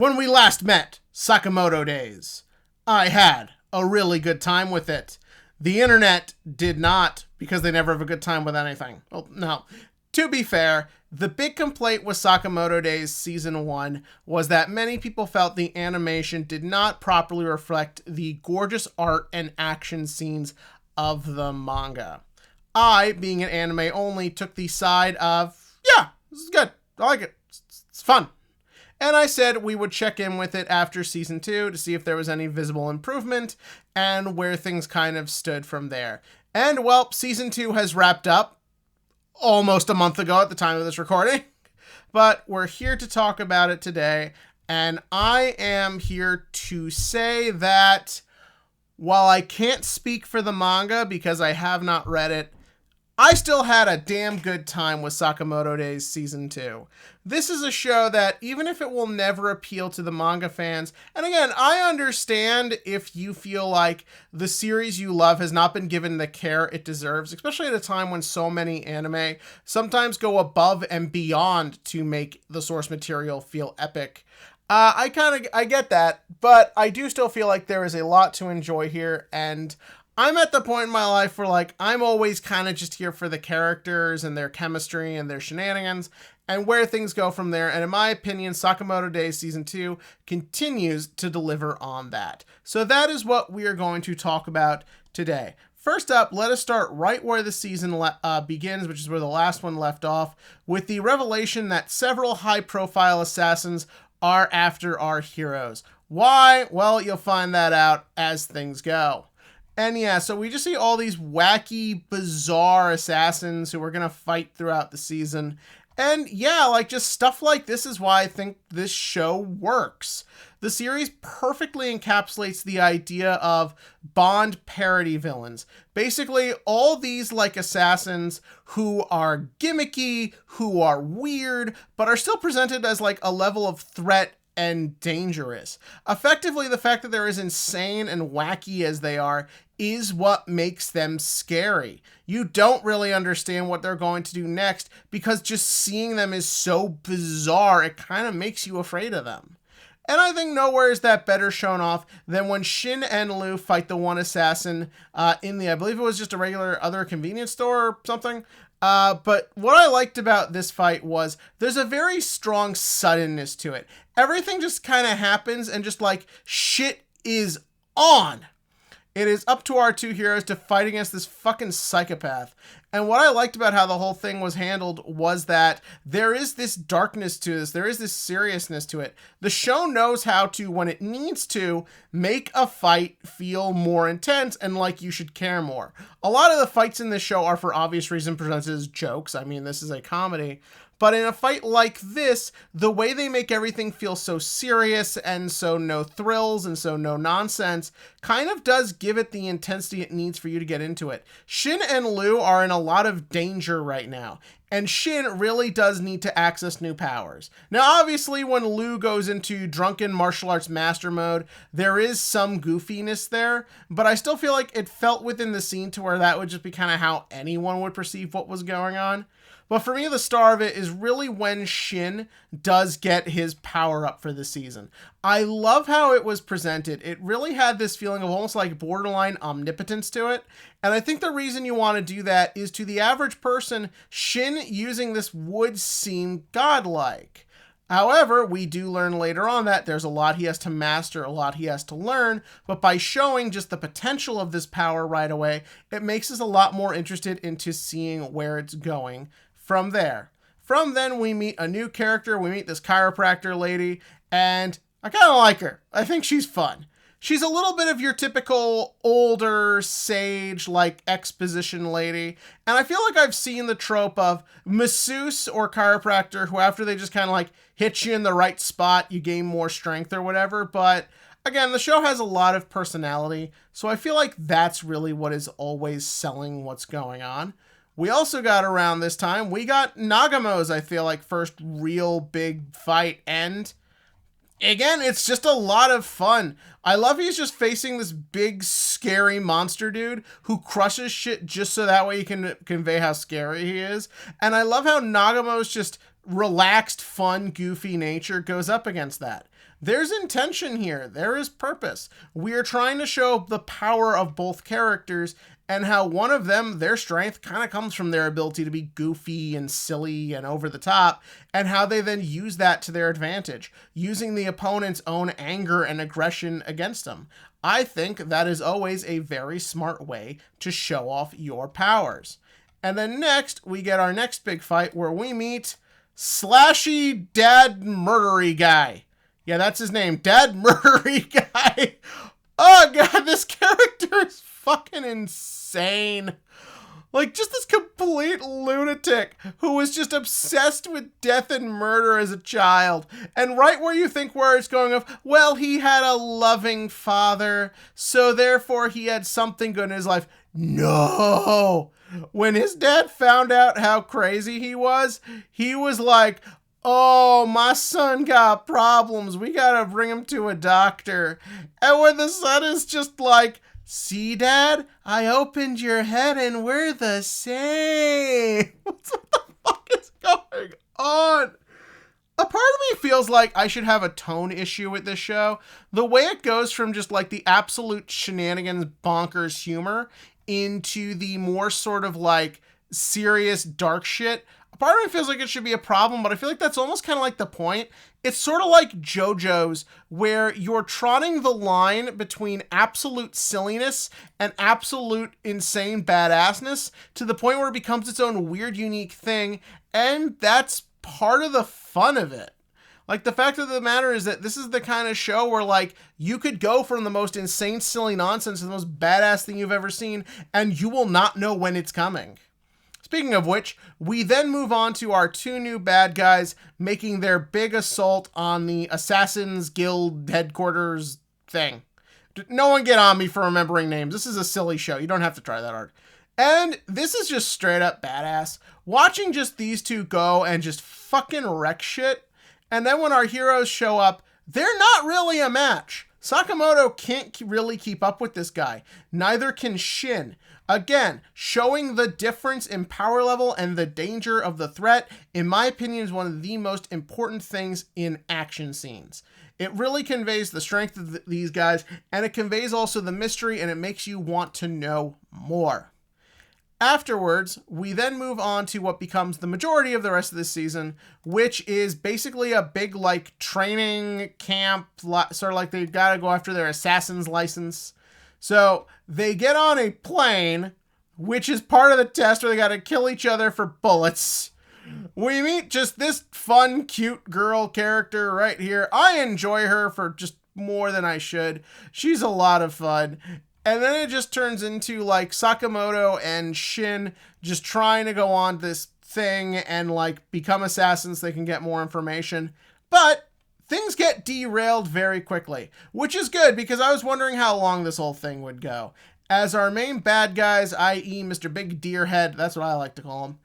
When we last met, Sakamoto Days, I had a really good time with it. The internet did not, because they never have a good time with anything. Well, no. To be fair, the big complaint with Sakamoto Days Season 1 was that many people felt the animation did not properly reflect the gorgeous art and action scenes of the manga. I, being an anime only, took the side of, yeah, this is good. I like it. It's fun. And I said we would check in with it after Season 2 to see if there was any visible improvement and where things kind of stood from there. And, well, Season 2 has wrapped up almost a month ago at the time of this recording. But we're here to talk about it today. And I am here to say that while I can't speak for the manga because I have not read it, I still had a damn good time with Sakamoto Days Season 2. This is a show that, even if it will never appeal to the manga fans, and again, I understand if you feel like the series you love has not been given the care it deserves, especially at a time when so many anime sometimes go above and beyond to make the source material feel epic. I get that, but I do still feel like there is a lot to enjoy here, and I'm at the point in my life where, like, I'm always kind of just here for the characters and their chemistry and their shenanigans and where things go from there. And in my opinion, Sakamoto Days Season 2 continues to deliver on that. So that is what we are going to talk about today. First up, let us start right where the season begins, which is where the last one left off, with the revelation that several high-profile assassins are after our heroes. Why? Well, you'll find that out as things go. And yeah, so we just see all these wacky, bizarre assassins who are going to fight throughout the season. And yeah, like, just stuff like this is why I think this show works. The series perfectly encapsulates the idea of Bond parody villains. Basically, all these, like, assassins who are gimmicky, who are weird, but are still presented as, like, a level of threat and dangerous. Effectively, the fact that they're as insane and wacky as they are is what makes them scary. You don't really understand what they're going to do next because just seeing them is so bizarre, it kind of makes you afraid of them. And I think nowhere is that better shown off than when Shin and Lu fight the one assassin in the, I believe it was just a regular other convenience store or something. But what I liked about this fight was there's a very strong suddenness to it. Everything just kind of happens and just, like, shit is on. It is up to our two heroes to fight against this fucking psychopath. And what I liked about how the whole thing was handled was that there is this darkness to this. There is this seriousness to it. The show knows how to, when it needs to, make a fight feel more intense and like you should care more. A lot of the fights in this show are, for obvious reason, presented as jokes. I mean, this is a comedy. But in a fight like this, the way they make everything feel so serious and so no thrills and so no nonsense kind of does give it the intensity it needs for you to get into it. Shin and Lu are in a lot of danger right now, and Shin really does need to access new powers. Now, obviously, when Lu goes into drunken martial arts master mode, there is some goofiness there, but I still feel like it felt within the scene to where that would just be kind of how anyone would perceive what was going on. But for me, the star of it is really when Shin does get his power up for the season. I love how it was presented. It really had this feeling of almost like borderline omnipotence to it. And I think the reason you want to do that is, to the average person, Shin using this would seem godlike. However, we do learn later on that there's a lot he has to master, a lot he has to learn, but by showing just the potential of this power right away, it makes us a lot more interested into seeing where it's going from there. From then, we meet a new character. We meet this chiropractor lady, and I kind of like her. I think she's fun. She's a little bit of your typical older sage, like, exposition lady. And I feel like I've seen the trope of masseuse or chiropractor who, after they just kind of, like, hit you in the right spot, you gain more strength or whatever. But again, the show has a lot of personality, so I feel like that's really what is always selling what's going on. We also got, around this time, we got Nagamo's, I feel like, first real big fight, and again, it's just a lot of fun. I love he's just facing this big, scary monster dude who crushes shit just so that way he can convey how scary he is. And I love how Nagamo's just relaxed, fun, goofy nature goes up against that. There's intention here. There is purpose. We are trying to show the power of both characters and how one of them, their strength, kind of comes from their ability to be goofy and silly and over the top, and how they then use that to their advantage, using the opponent's own anger and aggression against them. I think that is always a very smart way to show off your powers. And then next, we get our next big fight where we meet Slashy Dad Murdery Guy. Yeah, that's his name. Dad Murdery Guy. Oh, God, this character is fucking insane. Like, just this complete lunatic who was just obsessed with death and murder as a child. And right where you think where it's going of, well, he had a loving father, so therefore he had something good in his life. No! When his dad found out how crazy he was like, oh, my son got problems. We gotta bring him to a doctor. And when the son is just like, see, Dad, I opened your head and we're the same. What the fuck is going on? A part of me feels like I should have a tone issue with this show. The way it goes from just like the absolute shenanigans, bonkers humor into the more sort of like serious dark shit. A part of me feels like it should be a problem, but I feel like that's almost kind of like the point. It's sort of like JoJo's, where you're trotting the line between absolute silliness and absolute insane badassness to the point where it becomes its own weird, unique thing, and that's part of the fun of it. Like, the fact of the matter is that this is the kind of show where, like, you could go from the most insane, silly nonsense to the most badass thing you've ever seen, and you will not know when it's coming. Speaking of which, we then move on to our two new bad guys making their big assault on the Assassin's Guild headquarters thing. No one get on me for remembering names. This is a silly show. You don't have to try that hard. And this is just straight up badass. Watching just these two go and just fucking wreck shit. And then when our heroes show up, they're not really a match. Sakamoto can't really keep up with this guy. Neither can Shin. Again, showing the difference in power level and the danger of the threat, in my opinion, is one of the most important things in action scenes. It really conveys the strength of these guys, and it conveys also the mystery, and it makes you want to know more. Afterwards, we then move on to what becomes the majority of the rest of this season, which is basically a big, like, training camp, sort of like they gotta go after their assassin's license. So they get on a plane, which is part of the test where they gotta kill each other for bullets. We meet just this fun, cute girl character right here. I enjoy her for just more than I should. She's a lot of fun. And then it just turns into like Sakamoto and Shin just trying to go on this thing and like become assassins so they can get more information. But things get derailed very quickly, which is good because I was wondering how long this whole thing would go. As our main bad guys, i.e. Mr. Big Deerhead, that's what I like to call him,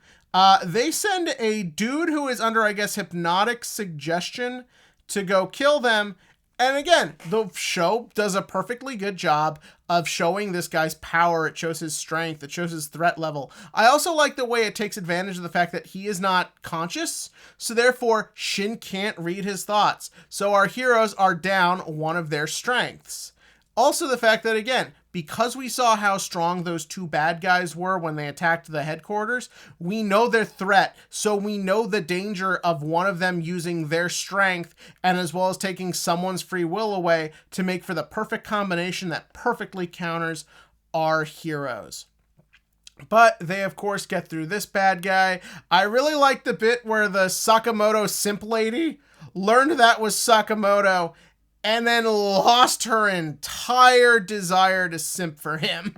they send a dude who is under, I guess, hypnotic suggestion to go kill them. And again, the show does a perfectly good job of showing this guy's power. It shows his strength. It shows his threat level. I also like the way it takes advantage of the fact that he is not conscious. So therefore, Shin can't read his thoughts. So our heroes are down one of their strengths. Also the fact that, again, because we saw how strong those two bad guys were when they attacked the headquarters, we know their threat, so we know the danger of one of them using their strength and as well as taking someone's free will away to make for the perfect combination that perfectly counters our heroes. But they, of course, get through this bad guy. I really like the bit where the Sakamoto simp lady learned that was Sakamoto and then lost her entire desire to simp for him.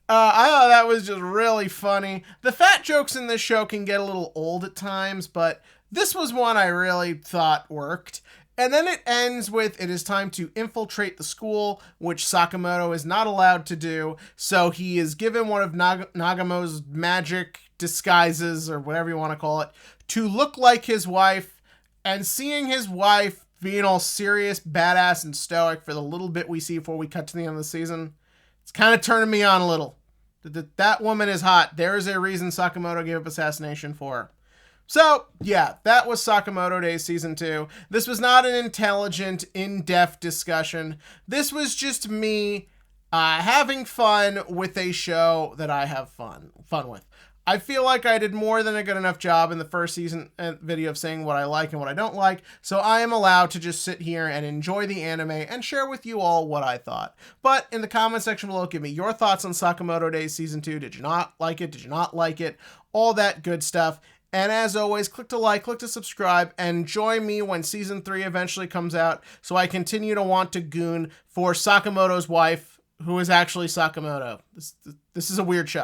I thought that was just really funny. The fat jokes in this show can get a little old at times, but this was one I really thought worked. And then it ends with, it is time to infiltrate the school, which Sakamoto is not allowed to do. So he is given one of Nagamo's magic disguises, or whatever you want to call it, to look like his wife. And seeing his wife being all serious, badass, and stoic for the little bit we see before we cut to the end of the season, it's kind of turning me on a little. That woman is hot. There is a reason Sakamoto gave up assassination for her. So, yeah, that was Sakamoto Days Season 2. This was not an intelligent, in-depth discussion. This was just me having fun with a show that I have fun with. I feel like I did more than a good enough job in the first season video of saying what I like and what I don't like, so I am allowed to just sit here and enjoy the anime and share with you all what I thought. But in the comment section below, give me your thoughts on Sakamoto Days Season 2. Did you not like it? Did you not like it? All that good stuff. And as always, click to like, click to subscribe, and join me when Season 3 eventually comes out so I continue to want to goon for Sakamoto's wife, who is actually Sakamoto. This is a weird show.